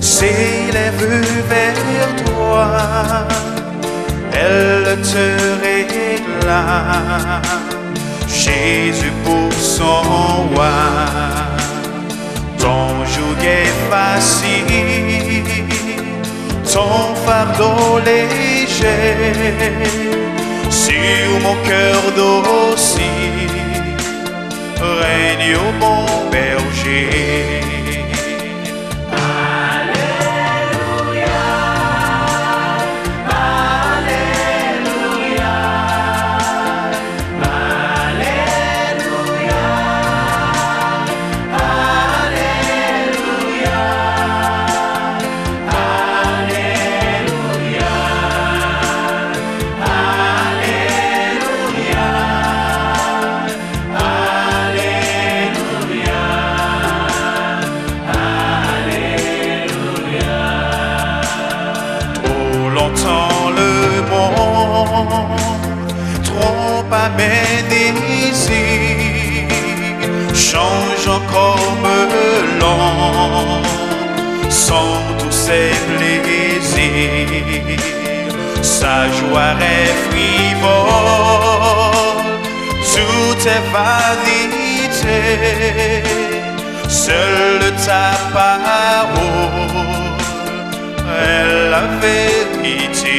s'élève vers toi, elle te réclame, Jésus pour son roi. Ton joug est facile, ton fardeau léger, sur mon cœur docile, règne au bon berger. Trompe à mes désirs, changeant comme l'an, sans tous ses plaisirs. Sa joie est frivole, tout est vanité, seule ta parole est la vérité.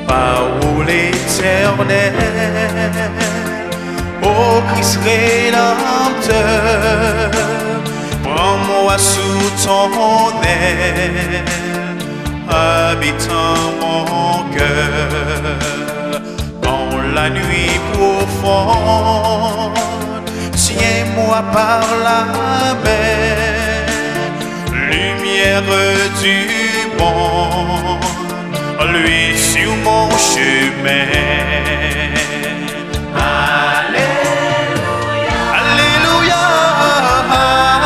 Parole éternelle, ô Christ rédempteur, prends-moi sous ton aile, habitant mon cœur. Dans la nuit profonde, tiens-moi par la main, lumière du monde, lui sur mon chemin. Alléluia, Alléluia,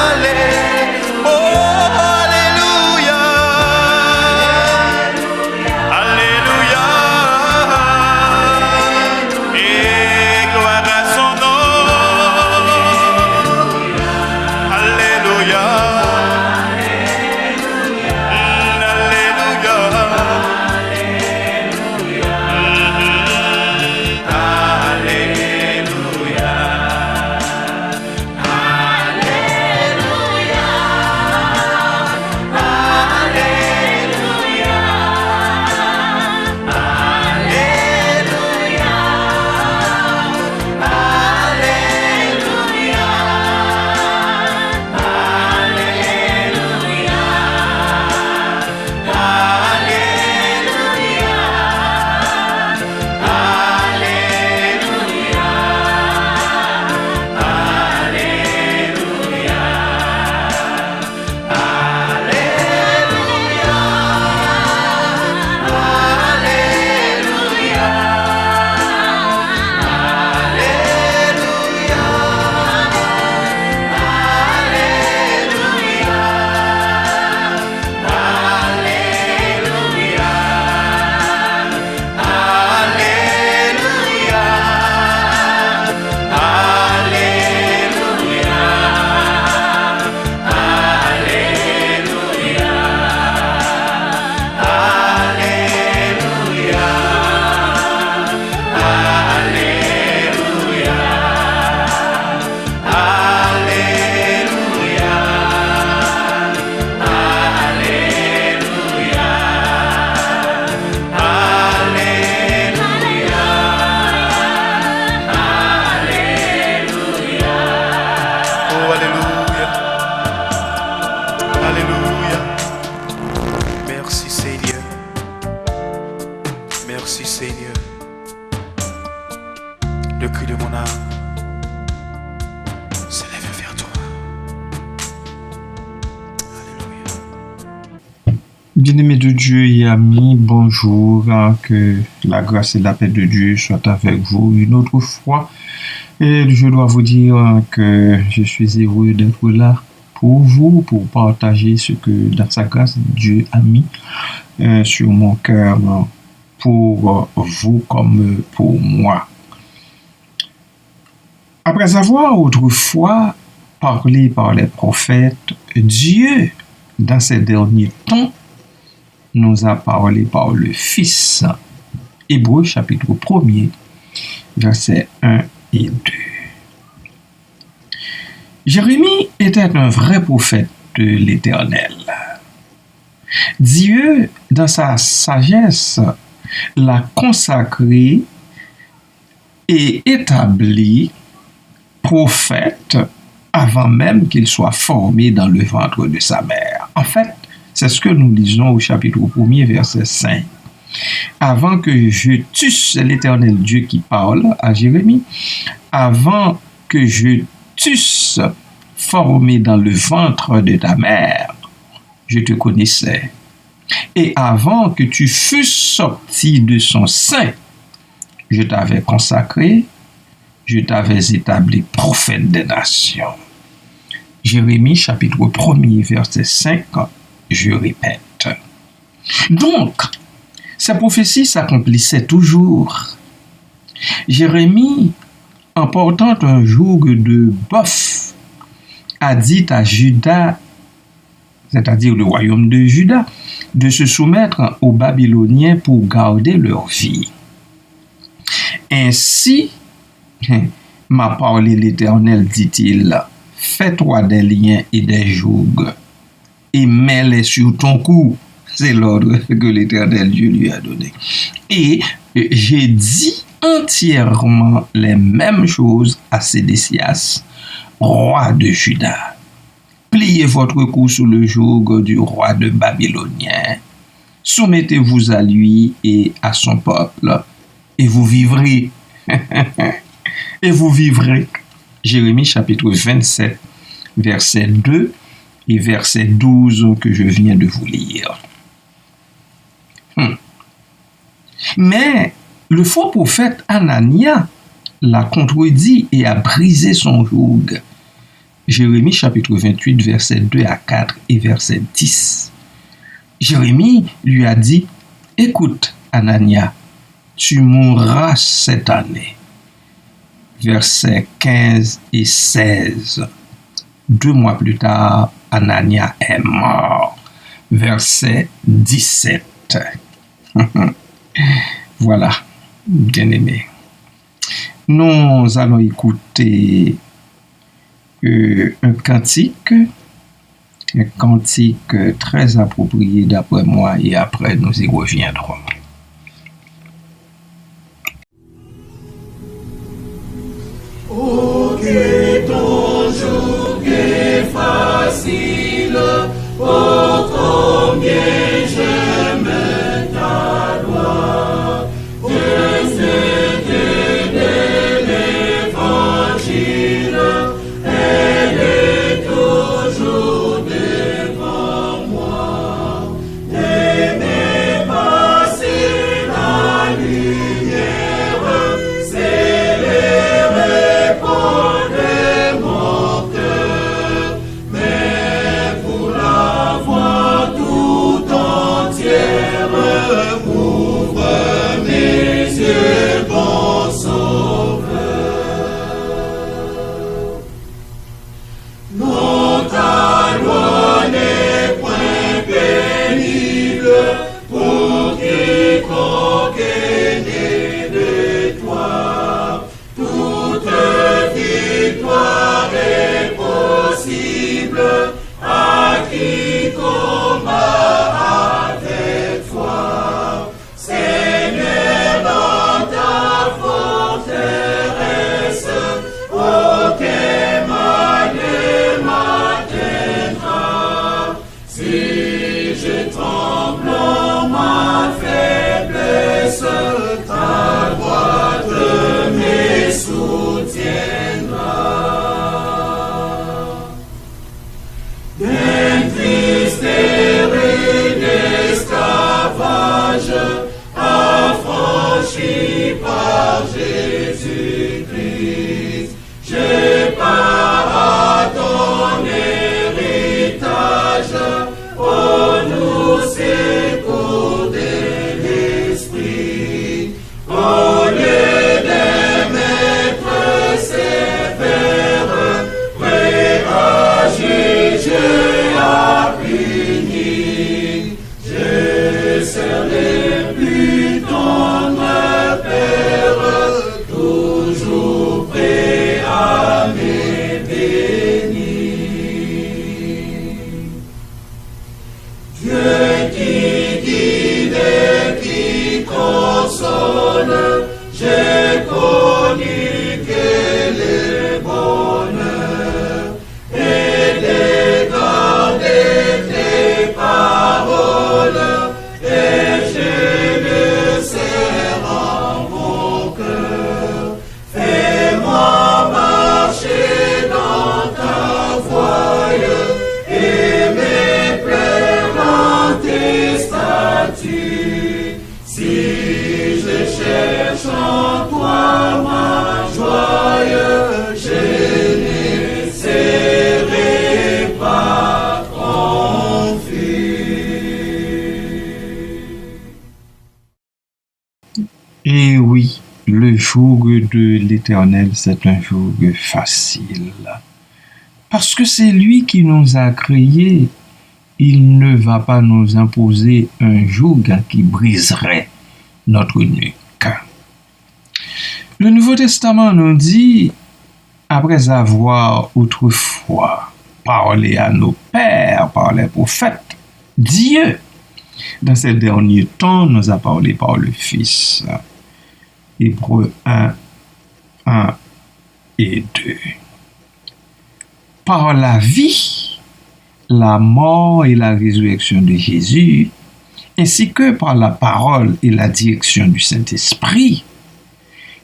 Alléluia, oh Alléluia, Alléluia, et gloire à son nom. Alléluia, Alléluia. Merci Seigneur. Merci Seigneur. Le cri de mon âme s'élève vers toi. Alléluia. Bien-aimés de Dieu et amis, bonjour, que la grâce et la paix de Dieu soient avec vous une autre fois. Et je dois vous dire que je suis heureux d'être là pour vous, pour partager ce que dans sa grâce Dieu a mis sur mon cœur pour vous comme pour moi. Après avoir autrefois parlé par les prophètes, Dieu, dans ces derniers temps, nous a parlé par le Fils. Hébreux chapitre 1er, versets 1 et 2. Jérémie était un vrai prophète de l'Éternel. Dieu, dans sa sagesse, l'a consacré et établi prophète avant même qu'il soit formé dans le ventre de sa mère. En fait, c'est ce que nous lisons au chapitre 1er, verset 5. Avant que je t'eusse, c'est l'Éternel Dieu qui parle à Jérémie, avant que je t'eusse formé dans le ventre de ta mère, je te connaissais. Et avant que tu fusses sorti de son sein, je t'avais consacré, je t'avais établi prophète des nations. Jérémie chapitre 1er, verset 5, je répète. Donc, ces prophéties s'accomplissaient toujours. Jérémie, en portant un joug de bœuf, a dit à Juda, c'est-à-dire le royaume de Juda, de se soumettre aux Babyloniens pour garder leur vie. Ainsi, m'a parlé l'Éternel, dit-il, fais-toi des liens et des jougs, et mets-les sur ton cou. C'est l'ordre que l'Éternel Dieu lui a donné. Et j'ai dit entièrement les mêmes choses à Sédécias, roi de Juda. Pliez votre cou sous le joug du roi de Babylonien. Soumettez-vous à lui et à son peuple, et vous vivrez. Et vous vivrez. Jérémie chapitre 27, verset 2 et verset 12 que je viens de vous lire. Mais le faux prophète Anania l'a contredit et a brisé son joug. Jérémie chapitre 28, verset 2 à 4 et verset 10. Jérémie lui a dit, écoute Anania, tu mourras cette année. Versets 15 et 16. 2 mois plus tard, Anania est mort. Verset 17. Voilà, bien-aimés. Nous allons écouter un cantique très approprié d'après moi, et après nous y reviendrons. Oh, que ton joug est facile, oh, combien j'aime ta loi. Je sais que de l'évangile, elle est toujours devant moi. Aimer passer la lumière, c'est mon cœur, mais pour l'avoir soutiendra. D'un triste et d'esclavage affranchi par Jésus-Christ, j'ai part à ton héritage, oh nous secours de l'esprit, au lieu des maîtres sévères, prêts à juger, à punir, je serai plus tendre Père, toujours prêt à me bénir. Dieu qui guide et qui console, j'ai connu que les bonheurs et de garder tes paroles, et je le serre en mon cœur. Fais-moi marcher dans ta voie et me plaire dans tes statuts. Si je cherche en toi ma joie, je ne serai pas confus. Et oui, le joug de l'Éternel, c'est un joug facile. Parce que c'est lui qui nous a créés. Il ne va pas nous imposer un joug qui briserait notre nuque. Le Nouveau Testament nous dit, après avoir autrefois parlé à nos pères par les prophètes, Dieu, dans ces derniers temps, nous a parlé par le Fils. Hébreux 1, 1 et 2. Par la vie, la mort et la résurrection de Jésus, ainsi que par la parole et la direction du Saint-Esprit,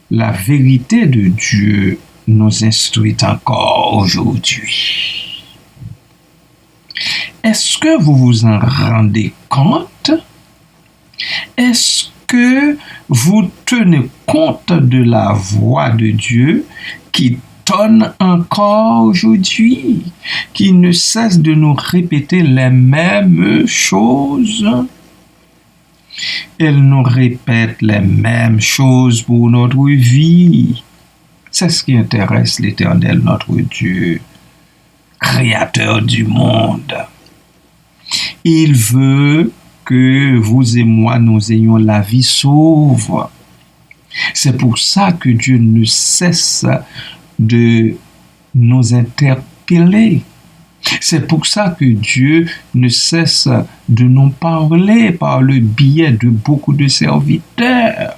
la vérité de Dieu nous instruit encore aujourd'hui. Est-ce que vous vous en rendez compte? Est-ce que vous tenez compte de la voix de Dieu qui tonne encore aujourd'hui, qui ne cesse de nous répéter les mêmes choses? Elle nous répète les mêmes choses pour notre vie. C'est ce qui intéresse l'Éternel, notre Dieu, créateur du monde. Il veut que vous et moi, nous ayons la vie sauve. C'est pour ça que Dieu ne cesse de nous interpeller. C'est pour ça que Dieu ne cesse de nous parler par le biais de beaucoup de serviteurs.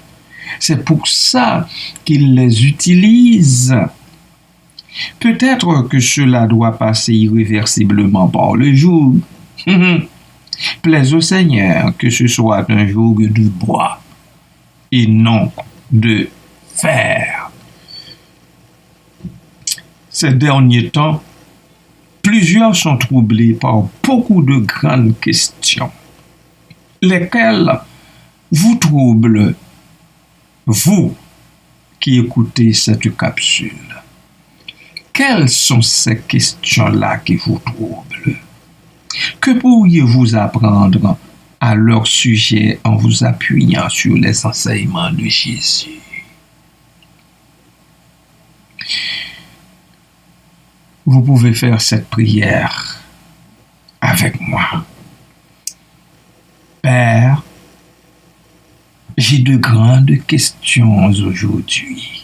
C'est pour ça qu'il les utilise. Peut-être que cela doit passer irréversiblement par le joug. Plaise au Seigneur que ce soit un joug de bois et non de fer. Ces derniers temps, plusieurs sont troublés par beaucoup de grandes questions, lesquelles vous troublent, vous qui écoutez cette capsule. Quelles sont ces questions-là qui vous troublent? Que pourriez-vous apprendre à leur sujet en vous appuyant sur les enseignements de Jésus? Vous pouvez faire cette prière avec moi. Père, j'ai de grandes questions aujourd'hui.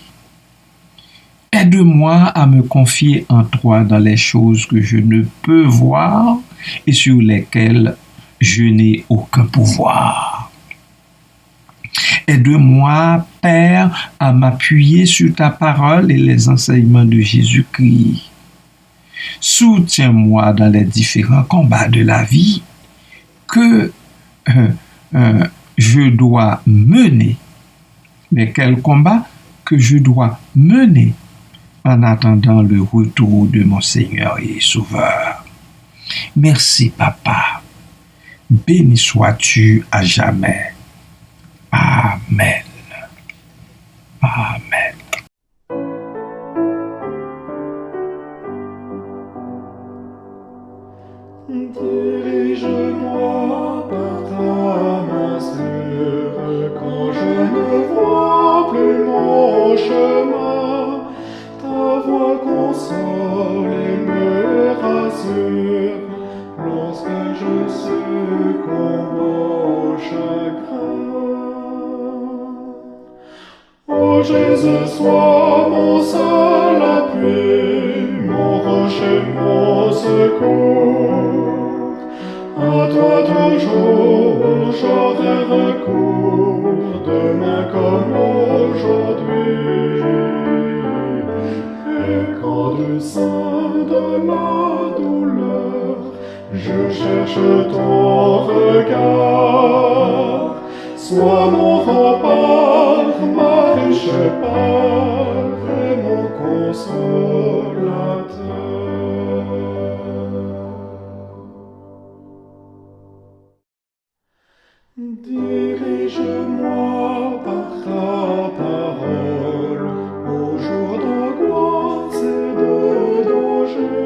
Aide-moi à me confier en toi dans les choses que je ne peux voir et sur lesquelles je n'ai aucun pouvoir. Aide-moi, Père, à m'appuyer sur ta parole et les enseignements de Jésus-Christ. Soutiens-moi dans les différents combats de la vie que je dois mener. Mais quel combat? que je dois mener en attendant le retour de mon Seigneur et Sauveur. Merci, Papa. Béni sois-tu à jamais. Amen. Amen. Dirige-moi par ta main sûre quand je ne vois plus mon chemin. Ta voix console et me rassure lorsque je succombe au chagrin. Oh Jésus, sois mon seul appui, mon rocher, mon secours. À toi toujours j'aurai recours, demain comme aujourd'hui. Et quand du sein de la douleur, je cherche ton regard. Sois mon rempart, ma riche part et mon consolateur. Dirige-moi par ta parole au jour d'angoisse et de danger,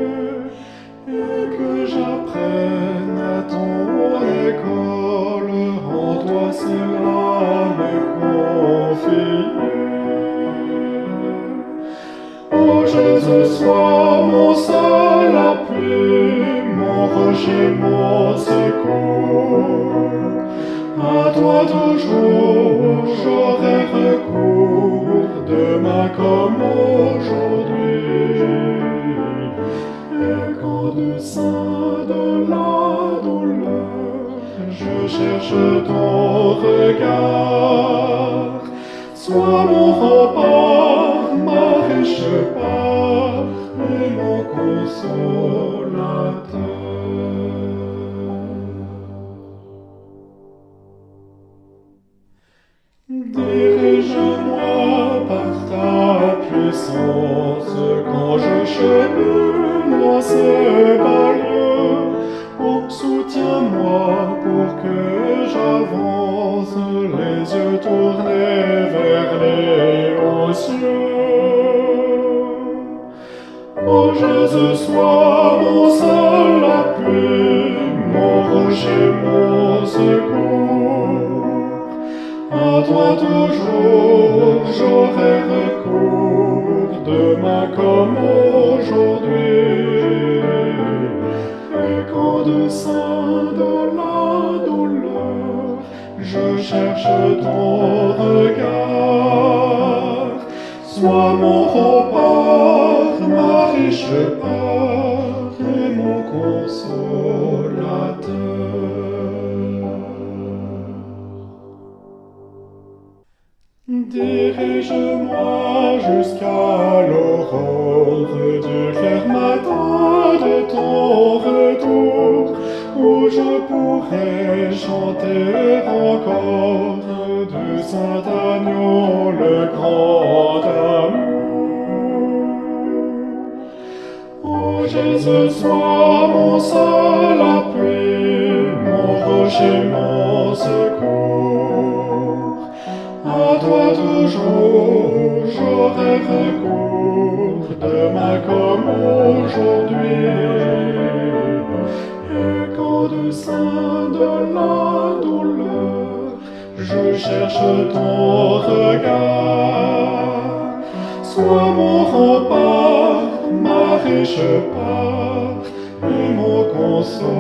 et que j'apprenne à ton école, en toi seul à me confier. Oh Jésus, sois mon seul appui, mon rocher, mon secours. À toi toujours j'aurai recours, demain comme aujourd'hui. Et quand du sein de la douleur, je cherche ton regard. Sois mon rempart, ma riche part et mon consolateur. Dirige-moi par ta puissance quand je chemine dans ces bas lieux. Oh, soutiens-moi pour que j'avance, les yeux tournés vers les hauts cieux. Oh Jésus, sois mon seul appui, mon rocher, mon secours. À toi toujours j'aurai recours, demain comme aujourd'hui. Et quand du sein de la douleur, je cherche ton regard. Sois mon rempart, ma riche part et mon consolateur. Dirige-moi jusqu'à l'aurore du clair matin de ton retour, où je pourrai chanter encore du saint agneau le grand amour. Oh Jésus, sois mon seul appui, mon rocher, mon secours. À toi toujours j'aurai recours, demain comme aujourd'hui. Et quand du sein de la douleur, je cherche ton regard. Sois mon rempart, ma riche part et mon consolateur.